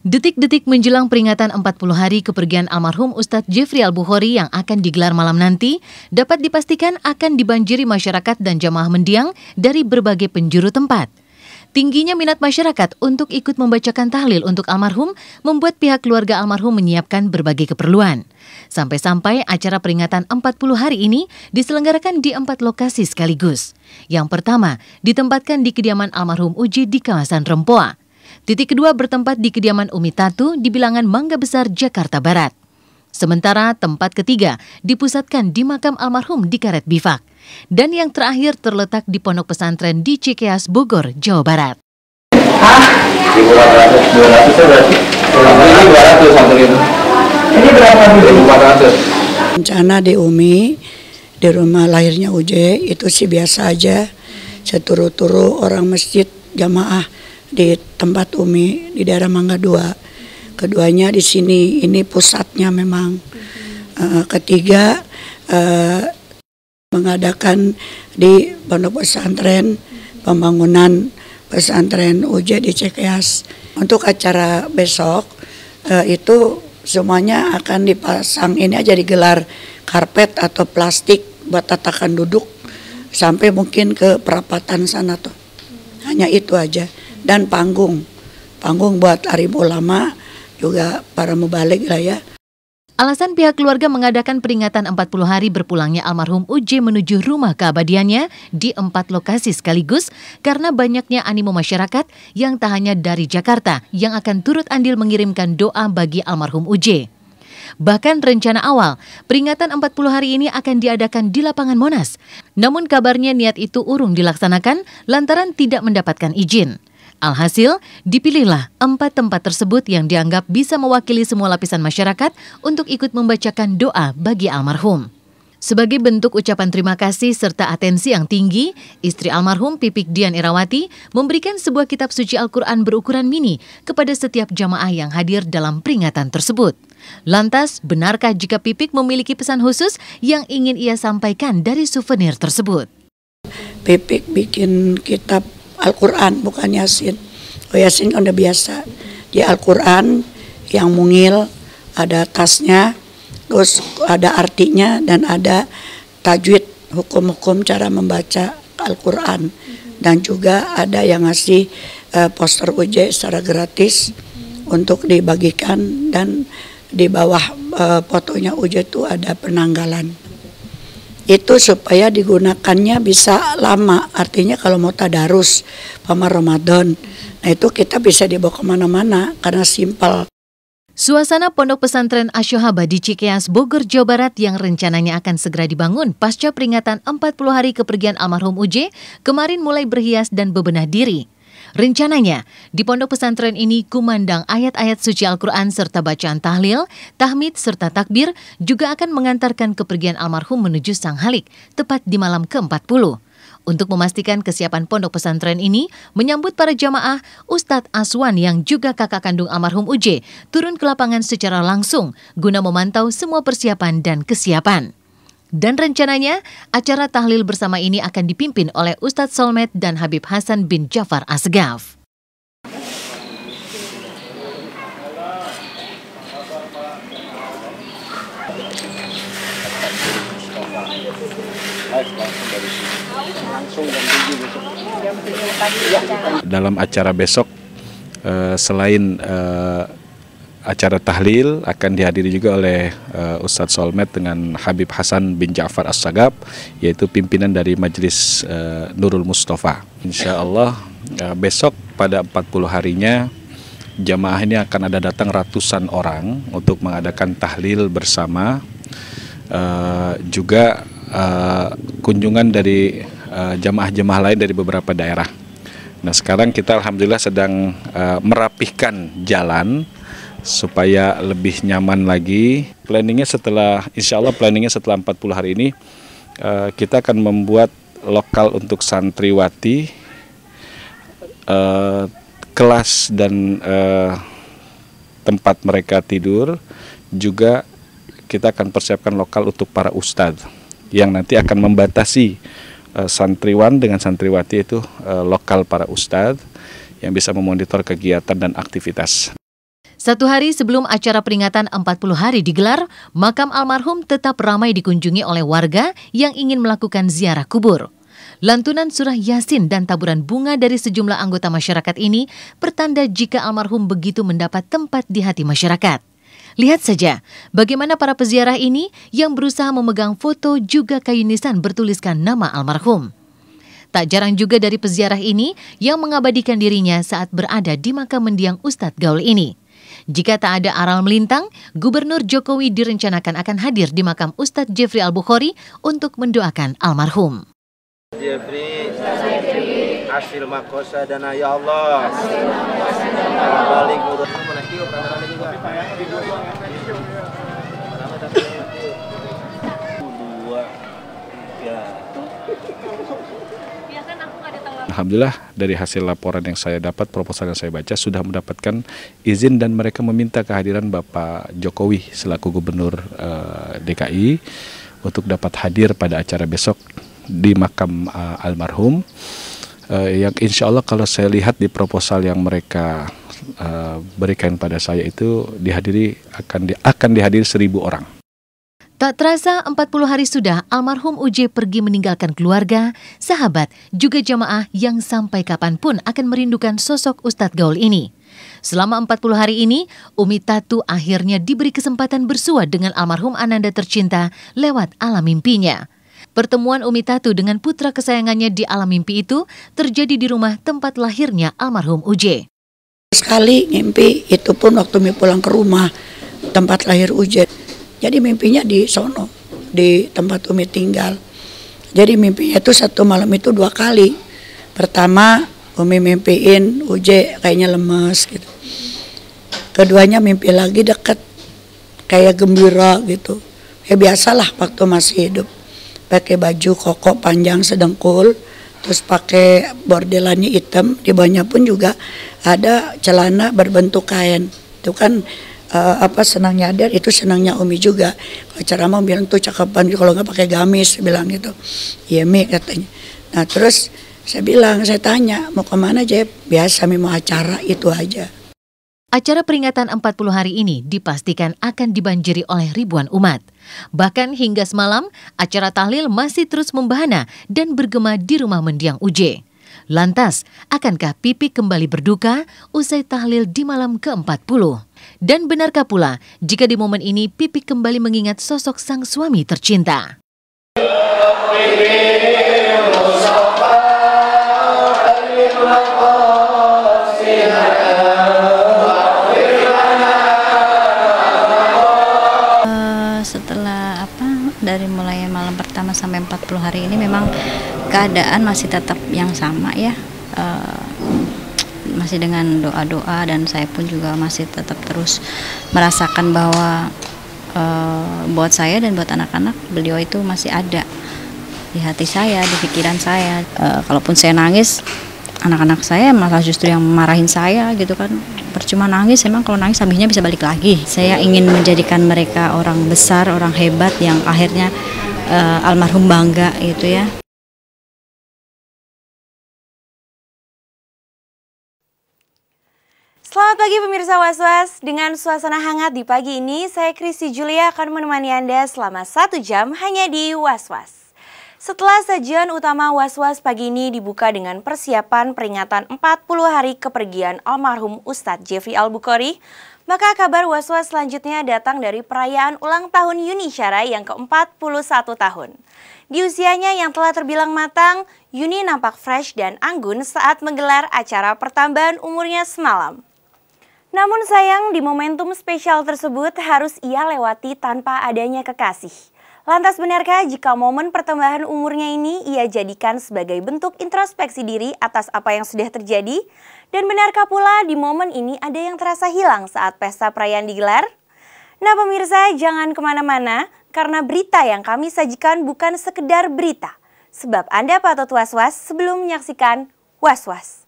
Detik-detik menjelang peringatan 40 hari kepergian almarhum Ustadz Jeffrey Al-Bukhari yang akan digelar malam nanti, dapat dipastikan akan dibanjiri masyarakat dan jamaah mendiang dari berbagai penjuru tempat. Tingginya minat masyarakat untuk ikut membacakan tahlil untuk almarhum membuat pihak keluarga almarhum menyiapkan berbagai keperluan. Sampai-sampai acara peringatan 40 hari ini diselenggarakan di 4 lokasi sekaligus. Yang pertama, ditempatkan di kediaman almarhum Uji di kawasan Rempoa. Titik kedua bertempat di kediaman Umi Tatu di bilangan Mangga Besar, Jakarta Barat. Sementara tempat ketiga dipusatkan di makam almarhum di Karet Bifak. Dan yang terakhir terletak di pondok pesantren di Cikeas, Bogor, Jawa Barat. Ini berapa? Rencana di Umi, di rumah lahirnya Uje, itu sih biasa aja. Seturu-turu orang masjid jamaah di tempat Umi di daerah Mangga 2. Keduanya di sini, ini pusatnya memang. Ketiga mengadakan di pondok pesantren, pembangunan pesantren Uje di Cikeas. Untuk acara besok itu semuanya akan dipasang, ini aja digelar karpet atau plastik buat tatakan duduk sampai mungkin ke perapatan sana tuh. Hanya itu aja. Dan panggung buat alim ulama juga para mubalik lah ya. Alasan pihak keluarga mengadakan peringatan 40 hari berpulangnya almarhum Uj menuju rumah keabadiannya di 4 lokasi sekaligus karena banyaknya animo masyarakat yang tak hanya dari Jakarta yang akan turut andil mengirimkan doa bagi almarhum Uj. Bahkan rencana awal, peringatan 40 hari ini akan diadakan di lapangan Monas. Namun kabarnya niat itu urung dilaksanakan lantaran tidak mendapatkan izin. Alhasil, dipilihlah 4 tempat tersebut yang dianggap bisa mewakili semua lapisan masyarakat untuk ikut membacakan doa bagi almarhum. Sebagai bentuk ucapan terima kasih serta atensi yang tinggi, istri almarhum Pipik Dian Irawati memberikan sebuah kitab suci Al-Quran berukuran mini kepada setiap jamaah yang hadir dalam peringatan tersebut. Lantas, benarkah jika Pipik memiliki pesan khusus yang ingin ia sampaikan dari souvenir tersebut? Pipik bikin kitab Al-Quran, bukan Yasin. Oh, Yasin kan udah biasa. Di Al-Quran yang mungil, ada tasnya, terus ada artinya dan ada tajwid, hukum-hukum cara membaca Al-Quran. Dan juga ada yang ngasih poster Uje secara gratis untuk dibagikan, dan di bawah fotonya Uje itu ada penanggalan. Itu supaya digunakannya bisa lama, artinya kalau mau tadarus paman Ramadan, nah itu kita bisa dibawa kemana-mana karena simpel. Suasana pondok pesantren Asy-Syohaba di Cikeas, Bogor, Jawa Barat yang rencananya akan segera dibangun pasca peringatan 40 hari kepergian almarhum Uje kemarin mulai berhias dan bebenah diri. Rencananya, di pondok pesantren ini kumandang ayat-ayat suci Al-Quran serta bacaan tahlil, tahmid serta takbir juga akan mengantarkan kepergian almarhum menuju Sang Halik, tepat di malam ke-40. Untuk memastikan kesiapan pondok pesantren ini, menyambut para jamaah, Ustadz Aswan yang juga kakak kandung almarhum Uje turun ke lapangan secara langsung guna memantau semua persiapan dan kesiapan. Dan rencananya, acara tahlil bersama ini akan dipimpin oleh Ustadz Solmed dan Habib Hasan bin Jafar Asgaf. Dalam acara besok, selain acara tahlil akan dihadiri juga oleh Ustadz Solmed dengan Habib Hasan bin Ja'far As-Sagab, yaitu pimpinan dari Majelis Nurul Mustafa. Insya Allah besok pada 40 harinya jamaah ini akan ada datang ratusan orang untuk mengadakan tahlil bersama, juga kunjungan dari jamaah-jamaah lain dari beberapa daerah. Nah, sekarang kita alhamdulillah sedang merapihkan jalan supaya lebih nyaman lagi. Insya Allah planningnya setelah 40 hari ini kita akan membuat lokal untuk santriwati, kelas dan tempat mereka tidur. Juga kita akan persiapkan lokal untuk para ustadz yang nanti akan membatasi santriwan dengan santriwati, itu lokal para ustadz yang bisa memonitor kegiatan dan aktivitas. 1 hari sebelum acara peringatan 40 hari digelar, makam almarhum tetap ramai dikunjungi oleh warga yang ingin melakukan ziarah kubur. Lantunan surah Yasin dan taburan bunga dari sejumlah anggota masyarakat ini pertanda jika almarhum begitu mendapat tempat di hati masyarakat. Lihat saja bagaimana para peziarah ini yang berusaha memegang foto juga kayu nisan bertuliskan nama almarhum. Tak jarang juga dari peziarah ini yang mengabadikan dirinya saat berada di makam mendiang Ustadz Gaul ini. Jika tak ada aral melintang, Gubernur Jokowi direncanakan akan hadir di makam Ustadz Jeffrey Al-Bukhari untuk mendoakan almarhum. Jeffrey, hasil makosa dana ya Allah. Balik urut menaiki kamera juga. Alhamdulillah dari hasil laporan yang saya dapat, proposal yang saya baca sudah mendapatkan izin dan mereka meminta kehadiran Bapak Jokowi selaku Gubernur DKI untuk dapat hadir pada acara besok di makam almarhum. Yang insya Allah kalau saya lihat di proposal yang mereka berikan pada saya itu akan dihadiri 1.000 orang. Tak terasa 40 hari sudah almarhum UJ pergi meninggalkan keluarga, sahabat, juga jamaah yang sampai kapanpun akan merindukan sosok Ustadz Gaul ini. Selama 40 hari ini, Umi Tatu akhirnya diberi kesempatan bersua dengan almarhum Ananda tercinta lewat alam mimpinya. Pertemuan Umi Tatu dengan putra kesayangannya di alam mimpi itu terjadi di rumah tempat lahirnya almarhum UJ. Sekali ngimpi, itu pun waktu Umi pulang ke rumah tempat lahir UJ. Jadi mimpinya di sono, di tempat Umi tinggal. Jadi mimpinya itu satu malam itu 2 kali. Pertama Umi mimpiin UJ kayaknya lemes gitu. Keduanya mimpi lagi deket, kayak gembira gitu. Ya biasalah waktu masih hidup. Pakai baju koko panjang sedengkul, terus pakai bordelannya hitam, di bawahnya pun juga ada celana berbentuk kain. Itu kan senangnya ada, itu senangnya Umi juga. Kalau ceramah bilang tuh cakepan, kalau nggak pakai gamis, bilang gitu. Iya Mi katanya. Nah terus saya tanya mau kemana Jeb? Biasa Mi mau acara itu aja. Acara peringatan 40 hari ini dipastikan akan dibanjiri oleh ribuan umat. Bahkan hingga semalam, acara tahlil masih terus membahana dan bergema di rumah mendiang UJ. Lantas, akankah Pipi kembali berduka usai tahlil di malam ke-40? Dan benarkah pula jika di momen ini Pipi kembali mengingat sosok sang suami tercinta? Setelah dari mulai malam pertama sampai 40 hari ini memang keadaan masih tetap yang sama ya, masih dengan doa-doa, dan saya pun juga masih tetap terus merasakan bahwa buat saya dan buat anak-anak beliau itu masih ada di hati saya, di pikiran saya. Kalaupun saya nangis, anak-anak saya malah justru yang marahin saya gitu kan. Percuma nangis, emang kalau nangis habisnya bisa balik lagi. Saya ingin menjadikan mereka orang besar, orang hebat yang akhirnya almarhum bangga gitu ya. Selamat pagi pemirsa Was-Was. Dengan suasana hangat di pagi ini, saya Christy Julia akan menemani Anda selama 1 jam hanya di Was-Was. Setelah sajian utama Was-Was pagi ini dibuka dengan persiapan peringatan 40 hari kepergian almarhum Ustadz Jeffrey Al-Bukhari, maka kabar Was-Was selanjutnya datang dari perayaan ulang tahun Yuni Syara yang ke-41 tahun. Di usianya yang telah terbilang matang, Yuni nampak fresh dan anggun saat menggelar acara pertambahan umurnya semalam. Namun sayang, di momentum spesial tersebut harus ia lewati tanpa adanya kekasih. Lantas benarkah jika momen pertambahan umurnya ini ia jadikan sebagai bentuk introspeksi diri atas apa yang sudah terjadi? Dan benarkah pula di momen ini ada yang terasa hilang saat pesta perayaan digelar? Nah pemirsa, jangan kemana-mana karena berita yang kami sajikan bukan sekedar berita. Sebab Anda patut was-was sebelum menyaksikan Was-Was.